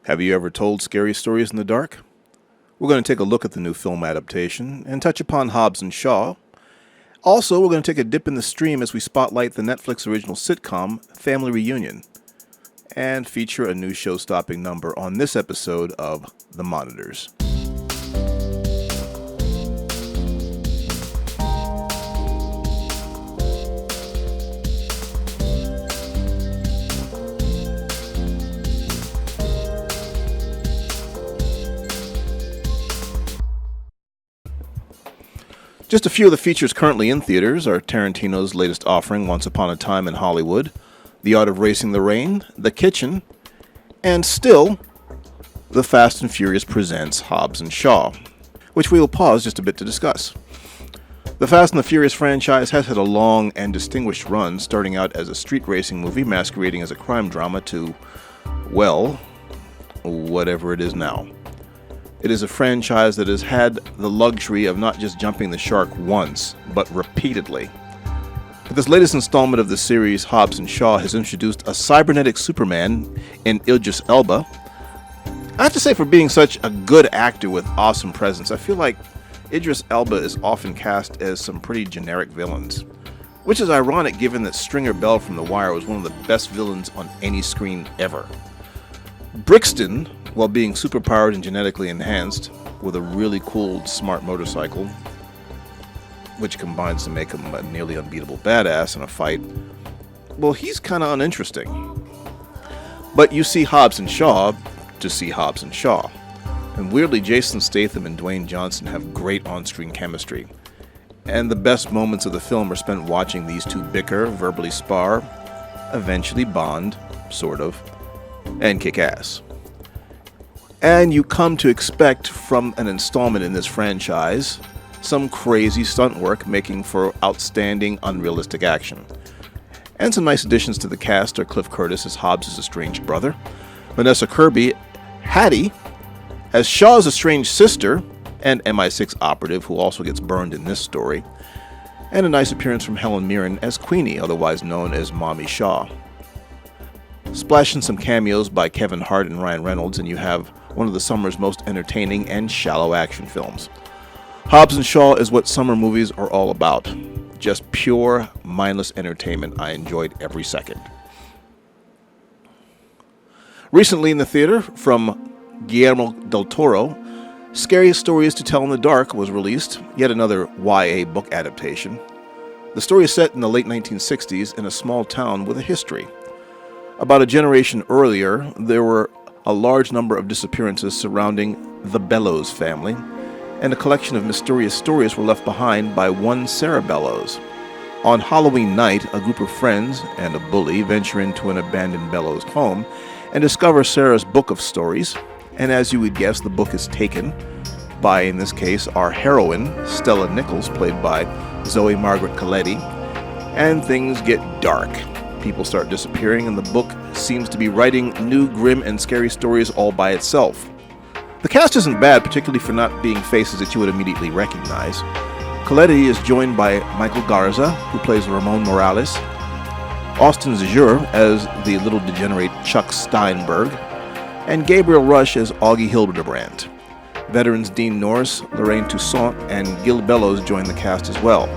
Have you ever told scary stories in the dark? We're going to take a look at the new film adaptation and touch upon Hobbs and Shaw. Also, we're going to take a dip in the stream as we spotlight the Netflix original sitcom Family Reunion and feature a new show-stopping number on this episode of The Monitors. Just a few of the features currently in theaters are Tarantino's latest offering, Once Upon a Time in Hollywood, The Art of Racing the Rain, The Kitchen, and still, The Fast and Furious presents Hobbs and Shaw, which we will pause just a bit to discuss. The Fast and the Furious franchise has had a long and distinguished run, starting out as a street racing movie masquerading as a crime drama to, well, whatever it is now. It is a franchise that has had the luxury of not just jumping the shark once, but repeatedly. For this latest installment of the series, Hobbs and Shaw has introduced a cybernetic Superman in Idris Elba. I have to say, for being such a good actor with awesome presence, I feel like Idris Elba is often cast as some pretty generic villains, which is ironic given that Stringer Bell from The Wire was one of the best villains on any screen ever. Brixton, while being superpowered and genetically enhanced, with a really cool, smart motorcycle, which combines to make him a nearly unbeatable badass in a fight, well, he's kind of uninteresting. But you see Hobbs and Shaw to see Hobbs and Shaw. And weirdly, Jason Statham and Dwayne Johnson have great on-screen chemistry. And the best moments of the film are spent watching these two bicker, verbally spar, eventually bond, sort of, and kick ass. And you come to expect from an installment in this franchise some crazy stunt work making for outstanding, unrealistic action. And some nice additions to the cast are Cliff Curtis as Hobbs' estranged brother, Vanessa Kirby, Hattie, as Shaw's estranged sister, and MI6 operative who also gets burned in this story, and a nice appearance from Helen Mirren as Queenie, otherwise known as Mommy Shaw. Splash in some cameos by Kevin Hart and Ryan Reynolds, and you have one of the summer's most entertaining and shallow action films. Hobbs and Shaw is what summer movies are all about. Just pure, mindless entertainment. I enjoyed every second. Recently in the theater, from Guillermo del Toro, Scariest Stories to Tell in the Dark was released, yet another YA book adaptation. The story is set in the late 1960s in a small town with a history. About a generation earlier, there were a large number of disappearances surrounding the Bellows family, and a collection of mysterious stories were left behind by one Sarah Bellows. On Halloween night, a group of friends and a bully venture into an abandoned Bellows home and discover Sarah's book of stories, and as you would guess, the book is taken by, in this case, our heroine, Stella Nichols, played by Zoe Margaret Coletti, and things get dark. People start disappearing, and the book seems to be writing new grim and scary stories all by itself. The cast isn't bad, particularly for not being faces that you would immediately recognize. Coletti is joined by Michael Garza, who plays Ramon Morales, Austin Zajur as the little degenerate Chuck Steinberg, and Gabriel Rush as Augie Hildebrand. Veterans Dean Norris, Lorraine Toussaint, and Gil Bellows join the cast as well.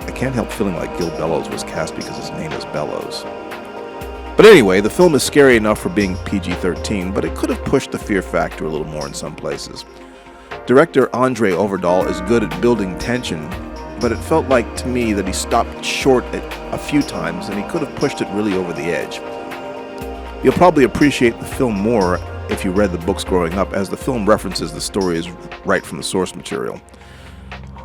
I can't help feeling like Gil Bellows was cast because his name is Bellows. But anyway, the film is scary enough for being PG-13, but it could have pushed the fear factor a little more in some places. Director Andre Overdahl is good at building tension, but it felt like to me that he stopped short at a few times and he could have pushed it really over the edge. You'll probably appreciate the film more if you read the books growing up, as the film references the stories right from the source material.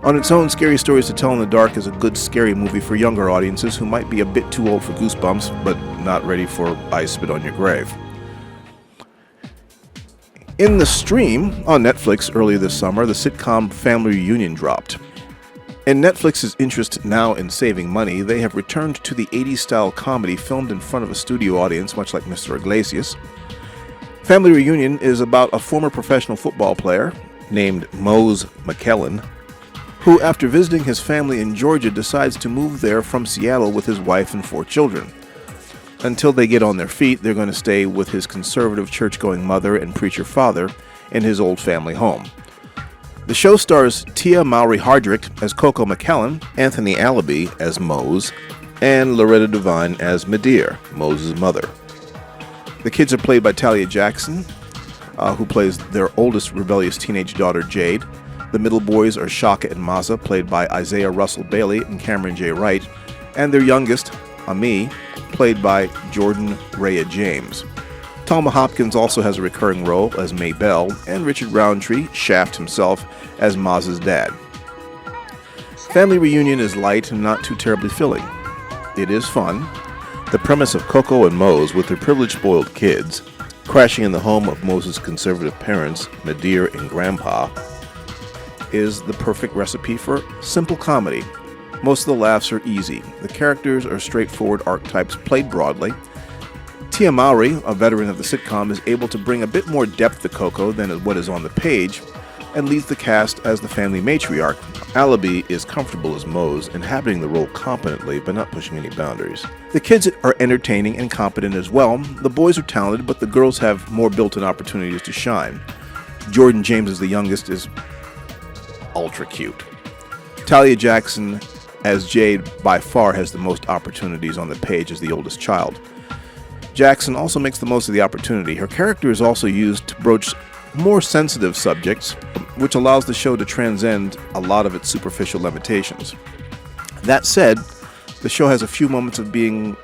On its own, Scary Stories to Tell in the Dark is a good scary movie for younger audiences who might be a bit too old for Goosebumps, but not ready for I Spit on Your Grave. In the stream, on Netflix earlier this summer, the sitcom Family Reunion dropped. In Netflix's interest now in saving money, they have returned to the 80s-style comedy filmed in front of a studio audience, much like Mr. Iglesias. Family Reunion is about a former professional football player named Mose McKellen, who, after visiting his family in Georgia, decides to move there from Seattle with his wife and 4 children. Until they get on their feet, they're going to stay with his conservative church-going mother and preacher father in his old family home. The show stars Tia Mowry Hardrick as Coco McCallum, Anthony Allaby as Mose, and Loretta Devine as Medea, Mose's mother. The kids are played by Talia Jackson, who plays their oldest rebellious teenage daughter, Jade. The middle boys are Shaka and Maza, played by Isaiah Russell Bailey and Cameron J. Wright, and their youngest, Ami, played by Jordan Rhea James. Thelma Hopkins also has a recurring role as May Bell, and Richard Roundtree, Shaft himself, as Maz's dad. Family Reunion is light and not too terribly filling. It is fun. The premise of Coco and Mose, with their privileged spoiled kids, crashing in the home of Mose's conservative parents, Medea and Grandpa, is the perfect recipe for simple comedy. Most of the laughs are easy. The characters are straightforward archetypes played broadly. Tia Mowry, a veteran of the sitcom, is able to bring a bit more depth to Coco than what is on the page, and leads the cast as the family matriarch. Allaby is comfortable as Mose, inhabiting the role competently but not pushing any boundaries. The kids are entertaining and competent as well. The boys are talented, but the girls have more built-in opportunities to shine. Jordan James, as the youngest, is ultra cute. Talia Jackson as Jade by far has the most opportunities on the page as the oldest child. Jackson also makes the most of the opportunity. Her character is also used to broach more sensitive subjects, which allows the show to transcend a lot of its superficial limitations. That said, the show has a few moments of being,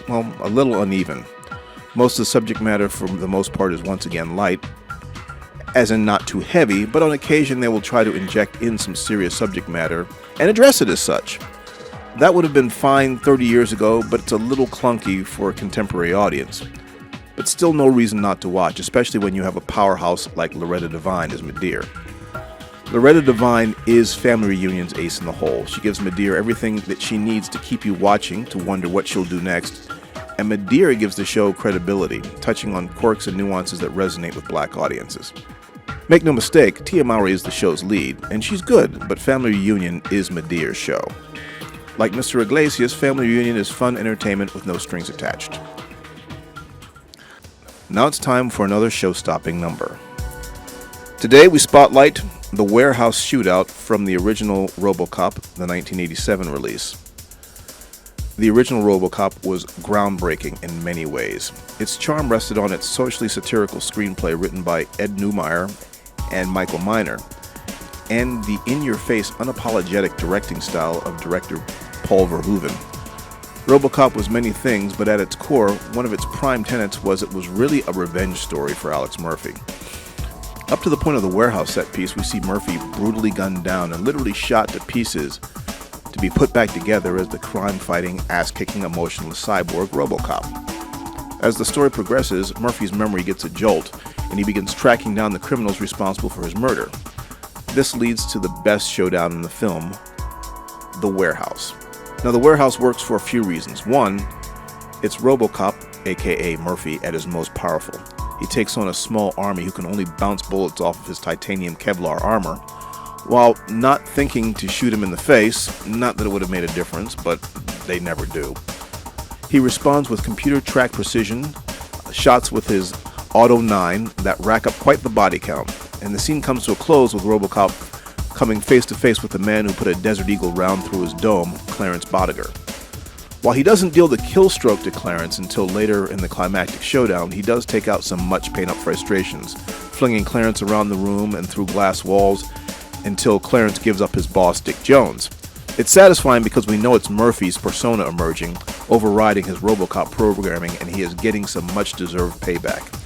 a little uneven. Most of the subject matter, for the most part, is once again light, as in not too heavy, but on occasion they will try to inject in some serious subject matter and address it as such. That would have been fine 30 years ago, but it's a little clunky for a contemporary audience. But still no reason not to watch, especially when you have a powerhouse like Loretta Devine as Medea. Loretta Devine is Family Reunion's ace in the hole. She gives Medea everything that she needs to keep you watching, to wonder what she'll do next. And Medea gives the show credibility, touching on quirks and nuances that resonate with black audiences. Make no mistake, Tia Mowry is the show's lead, and she's good, but Family Reunion is Medea's show. Like Mr. Iglesias, Family Reunion is fun entertainment with no strings attached. Now it's time for another show-stopping number. Today we spotlight the Warehouse Shootout from the original RoboCop, the 1987 release. The original RoboCop was groundbreaking in many ways. Its charm rested on its socially satirical screenplay written by Ed Neumeyer and Michael Miner, and the in-your-face, unapologetic directing style of director Paul Verhoeven. RoboCop was many things, but at its core, one of its prime tenets was it was really a revenge story for Alex Murphy. Up to the point of the warehouse set piece, we see Murphy brutally gunned down and literally shot to pieces to be put back together as the crime-fighting, ass-kicking, emotionless cyborg RoboCop. As the story progresses, Murphy's memory gets a jolt, and he begins tracking down the criminals responsible for his murder. This leads to the best showdown in the film, the Warehouse. Now, the Warehouse works for a few reasons. One, it's RoboCop, aka Murphy, at his most powerful. He takes on a small army who can only bounce bullets off of his titanium Kevlar armor, while not thinking to shoot him in the face. Not that it would have made a difference, but they never do. He responds with computer-tracked precision, shots with his Auto 9 that rack up quite the body count, and the scene comes to a close with RoboCop coming face-to-face with the man who put a Desert Eagle round through his dome, Clarence Bodiger. While he doesn't deal the kill stroke to Clarence until later in the climactic showdown, he does take out some much paint-up frustrations, flinging Clarence around the room and through glass walls until Clarence gives up his boss, Dick Jones. It's satisfying because we know it's Murphy's persona emerging, overriding his RoboCop programming, and he is getting some much-deserved payback.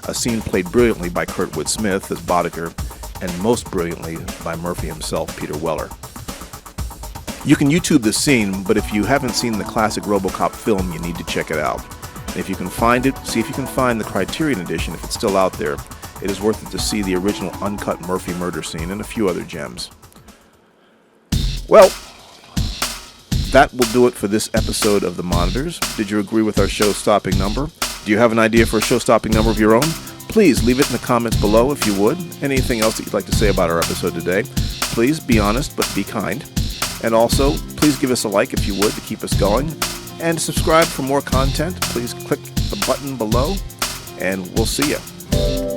A scene played brilliantly by Kurtwood Smith as Bodiger, and most brilliantly by Murphy himself, Peter Weller. You can YouTube this scene, but if you haven't seen the classic RoboCop film, you need to check it out. And if you can find it, see if you can find the Criterion edition if it's still out there. It is worth it to see the original uncut Murphy murder scene and a few other gems. Well, that will do it for this episode of The Monitors. Did you agree with our show-stopping number? Do you have an idea for a show-stopping number of your own? Please leave it in the comments below if you would. Anything else that you'd like to say about our episode today? Please be honest, but be kind. And also, please give us a like if you would to keep us going. And to subscribe for more content, please click the button below, and we'll see you.